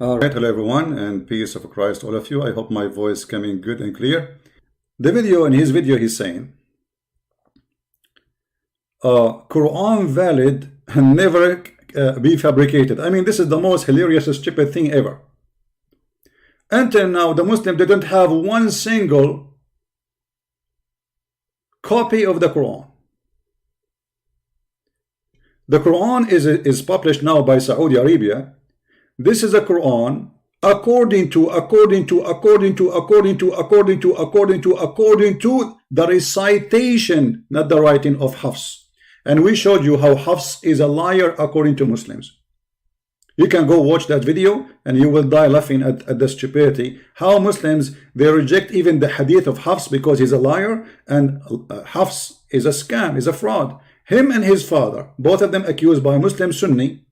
All right, hello everyone, and peace of Christ, all of you. I hope my voice coming good and clear. In his video, he's saying, Quran valid and never be fabricated. I mean, this is the most hilarious, stupid thing ever. Until now, the Muslim didn't have one single copy of the Quran. The Quran is published now by Saudi Arabia. This is a Quran according to the recitation, not the writing of HAFS. And we showed you how HAFS is a liar according to Muslims. You can go watch that video and you will die laughing at the stupidity. How Muslims, they reject even the hadith of HAFS because he's a liar, and HAFS is a scam, is a fraud. Him and his father, both of them accused by Muslim Sunni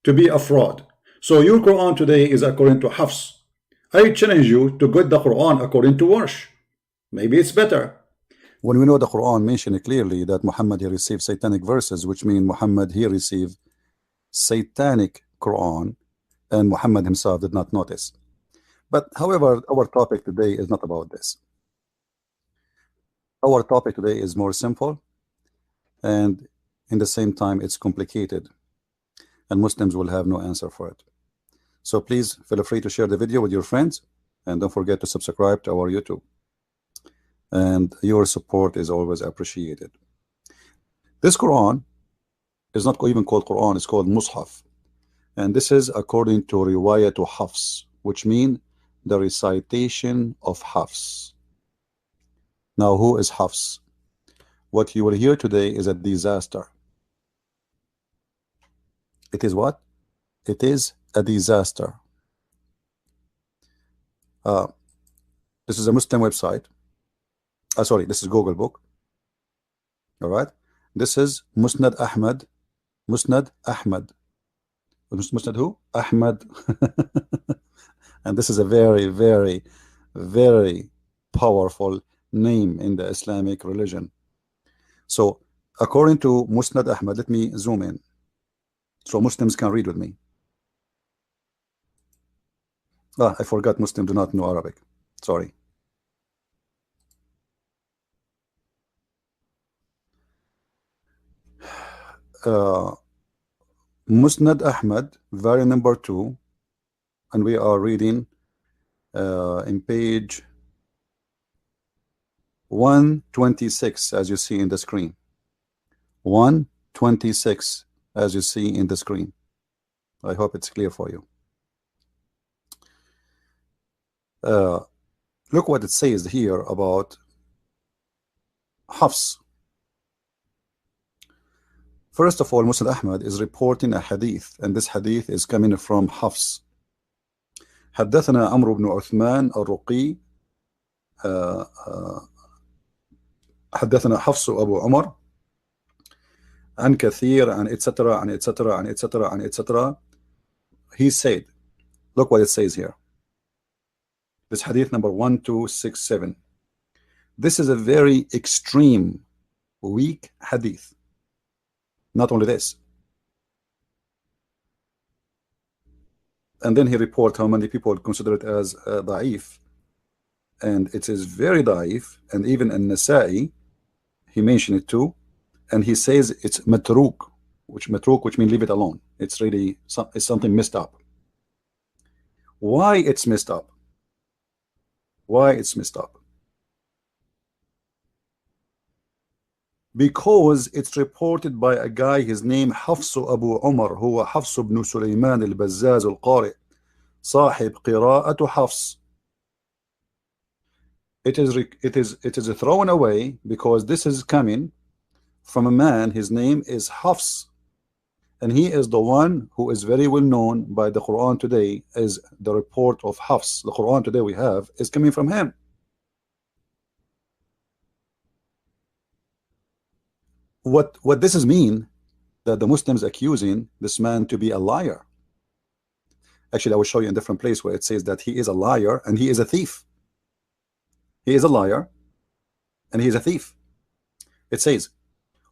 to be a fraud. So your Quran today is according to HAFS. I challenge you to get the Quran according to Warsh. Maybe it's better. When we know the Quran mentioned clearly that Muhammad he received satanic verses, which mean Muhammad he received satanic Quran, and Muhammad himself did not notice. But however, our topic today is not about this. Our topic today is more simple, and in the same time it's complicated, and Muslims will have no answer for it. So please feel free to share the video with your friends, and don't forget to subscribe to our YouTube, and your support is always appreciated. This Quran is not even called Quran, it's called Mus'haf, and this is according to Riwayah to HAFS, which mean the recitation of HAFS. Now, who is HAFS? What you will hear today is a disaster. It is what? It is a disaster. This is a Muslim website. Sorry, this is Google book. All right. This is Musnad Ahmad. Musnad Ahmad. Musnad who? Ahmad. And this is a very, very, very powerful name in the Islamic religion. So according to Musnad Ahmad, let me zoom in so Muslims can read with me. I forgot Muslims do not know Arabic. Sorry. Musnad Ahmad, volume number 2, and we are reading in page 126, as you see in the screen. 126, as you see in the screen. I hope it's clear for you. Look what it says here about HAFS. First of all, Musnad Ahmad is reporting a hadith, and this hadith is coming from HAFS. حدثنا عمرو بن عثمان الرقي حدثنا حفص أبو عمر عن كثير عن etc. عن etc. عن etc. عن etc. He said, look what it says here. This hadith number 1267. This is a very extreme, weak hadith. Not only this. And then he reports how many people consider it as da'if. And it is very da'if. And even in Nasa'i, he mentioned it too. And he says it's matruk, which means leave it alone. It's really it's something messed up. Why it's messed up? Why it's messed up? Because it's reported by a guy, his name حفص أبو عمر, هو حفص بن سليمان البزاز القارئ صاحب قراءة حفص. It is thrown away because this is coming from a man, his name is HAFS, and he is the one who is very well known by the Quran today as the report of HAFS. The Quran today we have is coming from him. What this is mean that the Muslims accusing this man to be a liar. Actually, I will show you in a different place where it says that he is a liar and he is a thief. He is a liar and he is a thief. It says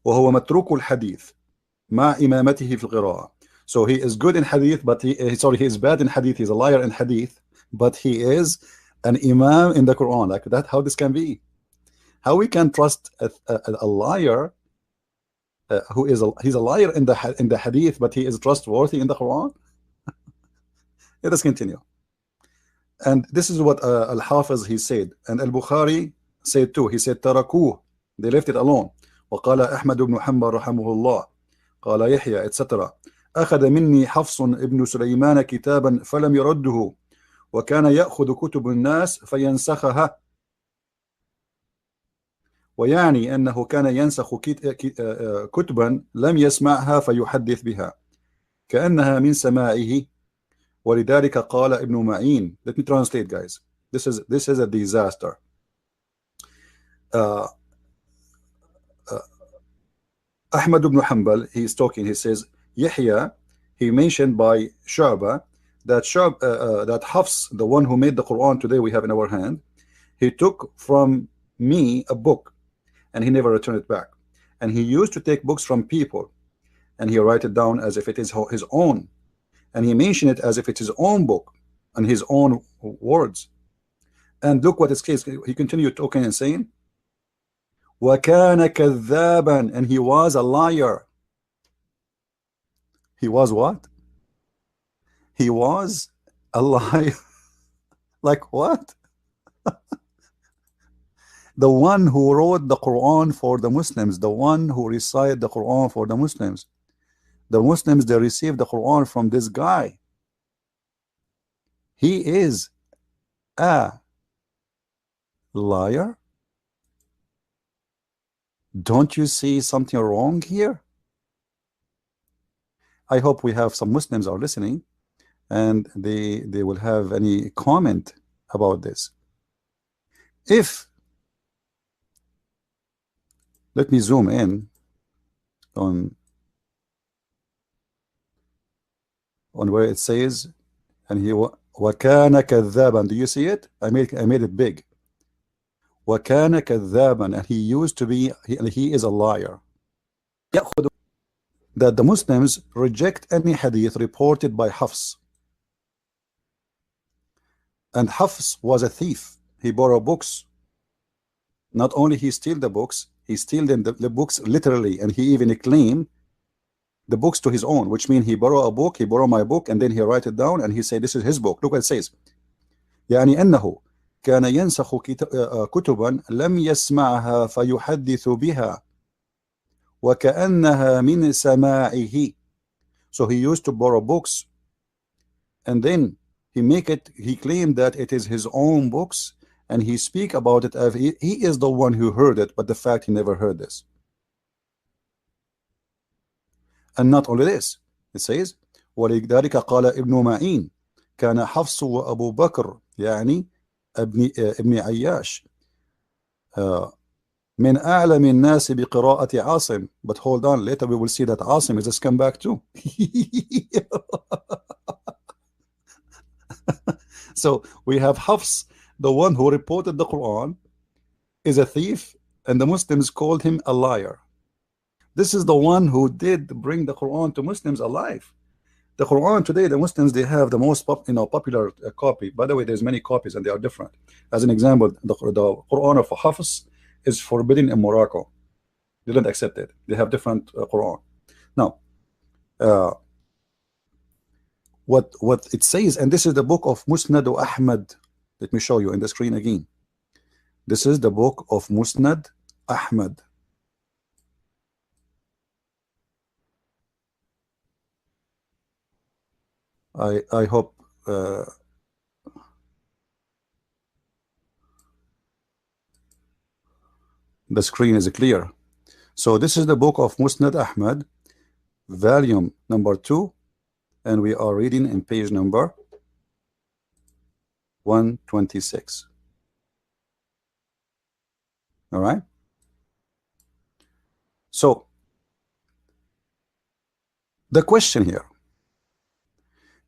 وهو متروك الحديث مع إمامته في القراءة. So he is good in hadith, but he is bad in hadith. He's a liar in hadith, but he is an imam in the Quran. Like that, how this can be? How we can trust a liar who is he's a liar in the hadith, but he is trustworthy in the Quran? Let us continue. And this is what Al-Hafiz he said, and Al-Bukhari said too. He said تركوه, they left it alone. وقال أحمد بن حنبل رحمه الله قال يحيى etc. أخذ مني حفص ابن سليمان كتابا فلم يرده وكان يأخذ كتب الناس فينسخها، ويعني أنه كان ينسخ كتبا لم يسمعها فيحدث بها كأنها من سماعه، ولذلك قال ابن معين. Let me translate, guys. This is a disaster. Ahmad ibn Hanbal, he is talking, he says Yahya, he mentioned by Shu'bah that that Hafs, the one who made the Quran today we have in our hand, he took from me a book and he never returned it back, and he used to take books from people and he write it down as if it is his own, and he mentioned it as if it's his own book and his own words. And look what it says. He continued talking and saying وَكَانَ كَذَّابًا, and he was a liar. He was what? He was a liar. Like what? The one who wrote the Quran for the Muslims, the one who recited the Quran for the Muslims, they received the Quran from this guy. He is a liar. Don't you see something wrong here? I hope we have some Muslims are listening and they will have any comment about this. Let me zoom in on where it says, and he وَكَانَ كَذَّابًا. Do you see it? I made it big. وَكَانَ كَذَّابًا, and he used to be, he is a liar. That the Muslims reject any hadith reported by Hafs. And Hafs was a thief. He borrowed books. Not only he steal the books, he steal them the books literally, and he even claimed the books to his own, which means he borrow a book, he borrow my book, and then he write it down and he say this is his book. Look what it says. يعني أنه كان ينسخ كتبا لم يسمعها فيحدث بها وكأنها من سماعه. So he used to borrow books and then he claimed that it is his own books, and he speak about it as he is the one who heard it, but the fact he never heard this. And not only this, it says ولذلك قال ابن معين كان حفص وأبو بكر يعني ابن عياش من أعلم الناس بقراءة عاصم. But hold on, later we will see that Asim is a scumbag too. So we have Hafs, the one who reported the Quran, is a thief, and the Muslims called him a liar. This is the one who did bring the Quran to Muslims alive. The Quran today, the Muslims, they have the most popular copy. By the way, there's many copies and they are different. As an example, the Quran of Hafs is forbidden in Morocco. They don't accept it. They have different Quran. Now, what it says, and this is the book of Musnad Ahmad. Let me show you in the screen again. This is the book of Musnad Ahmad. I hope the screen is clear. So this is the book of Musnad Ahmad, volume number 2, and we are reading in page number 126. All right. So the question here,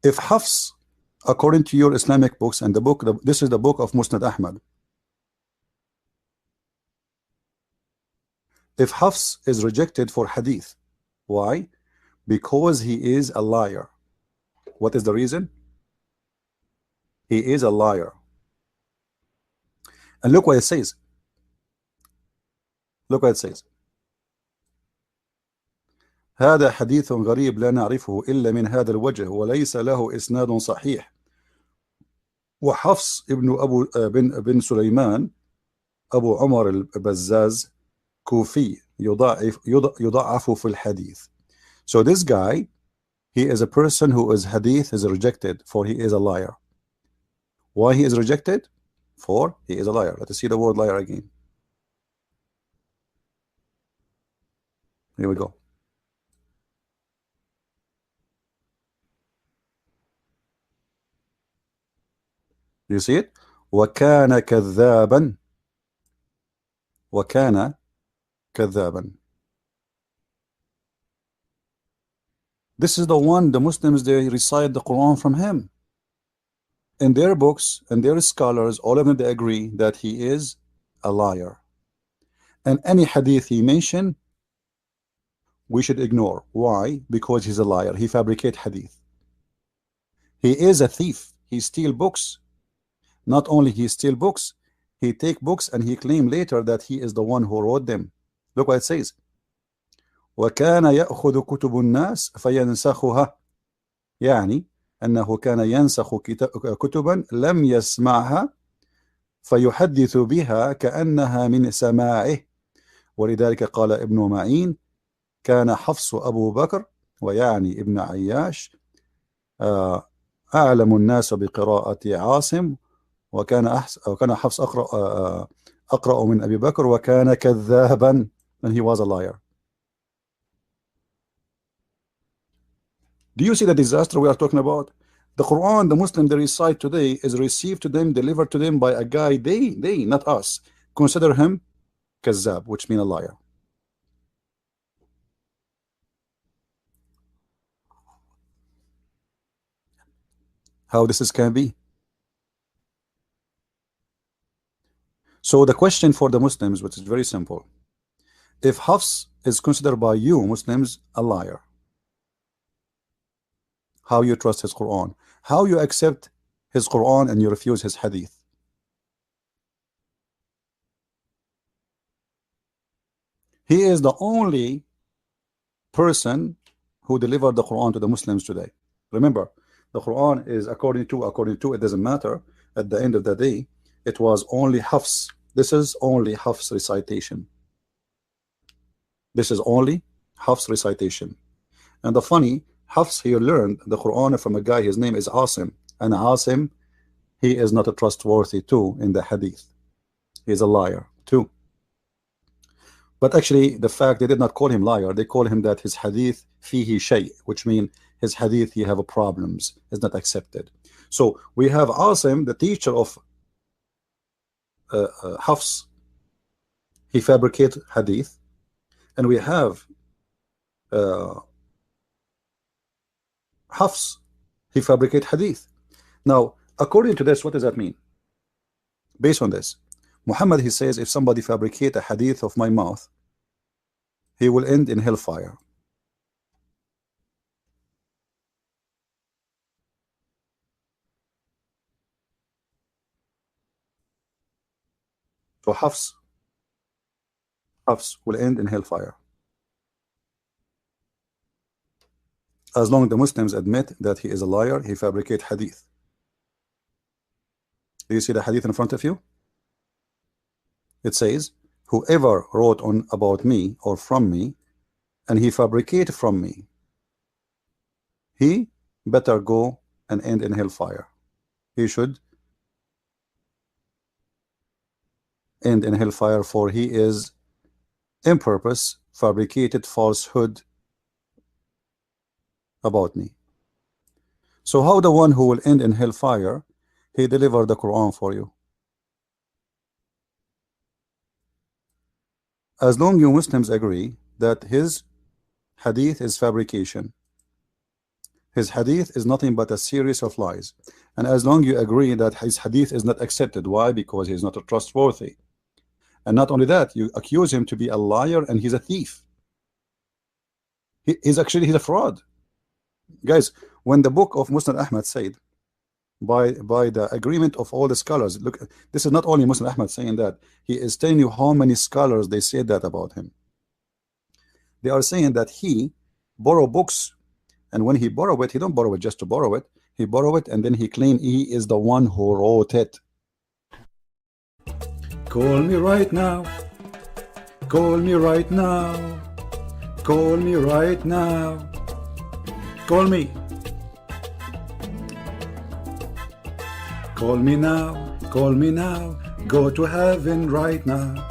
if Hafs, according to your Islamic books and the book, this is the book of Musnad Ahmad, if Hafs is rejected for hadith, why? Because he is a liar. What is the reason? He is a liar. And look what it says. Look what it says. هذا حديث غريب لا نعرفه إلا من هذا الوجه وليس له إسناد صحيح. وحفص بن سليمان أبو عمر البزاز كوفي يضعف في الحديث. So this guy, he is a person who is hadith is rejected, for he is a liar. Why he is rejected? For he is a liar. Let us see the word liar again. Here we go. Do you see it? وكان كذابا. وكان كذابا. This is the one the Muslims, they recite the Quran from him. In their books and their scholars, all of them, they agree that he is a liar. And any hadith he mentioned, we should ignore. Why? Because he's a liar. He fabricates hadith. He is a thief. He steals books. Not only he steals books, he take books and he claim later that he is the one who wrote them. Look what it says. وكان يأخذ كتب الناس فينسخها. يعني أنه كان ينسخ كتبا لم يسمعها فيحدث بها كأنها من سماعه. ولذلك قال ابن معين كان حفص أبو بكر ويعني ابن عياش أعلم الناس بقراءة عاصم وكان حفص أقرأ من أبي بكر وكان كذابا, and he was a liar. Do you see the disaster we are talking about? The Quran, the Muslim they recite today, is received to them, delivered to them by a guy they not us, consider him kazzab, which means a liar. How this can be? So the question for the Muslims, which is very simple, if Hafs is considered by you Muslims a liar, how you trust his Quran? How you accept his Quran and you refuse his hadith? He is the only person who delivered the Quran to the Muslims today. Remember, the Quran is according to, it doesn't matter. At the end of the day, it was only Hafs. This is only Hafs recitation. This is only Hafs recitation. And the funny, Hafs here learned the Quran from a guy, his name is Asim. And Asim, he is not a trustworthy too in the hadith. He is a liar too. But actually, the fact they did not call him liar, they call him that his hadith fihi shay, which means his hadith he have problems, is not accepted. So we have Asim, the teacher of Hafs, he fabricates hadith, and we have Hafs, he fabricates hadith. Now, according to this, what does that mean? Based on this, Muhammad, he says, if somebody fabricate a hadith of my mouth, he will end in hellfire. So Hafs will end in hellfire. As long as the Muslims admit that he is a liar, he fabricates hadith. Do you see the hadith in front of you? It says, whoever wrote on about me or from me, and he fabricated from me, he better go and end in hellfire. He should end in hellfire, for he is in purpose fabricated falsehood about me. So how the one who will end in hellfire, he delivered the Quran for you? As long as you Muslims agree that his hadith is fabrication, his hadith is nothing but a series of lies, and as long as you agree that his hadith is not accepted, why? Because he is not trustworthy. And not only that, you accuse him to be a liar and he's a thief. He's a fraud. Guys, when the book of Muslim Ahmad said, by the agreement of all the scholars, look, this is not only Muslim Ahmad saying that, he is telling you how many scholars they said that about him. They are saying that he borrow books, and when he borrow it, he don't borrow it just to borrow it. He borrow it and then he claimed he is the one who wrote it. Call me right now. Call me right now. Call me right now. Call me. Call me now. Call me now. Go to heaven right now.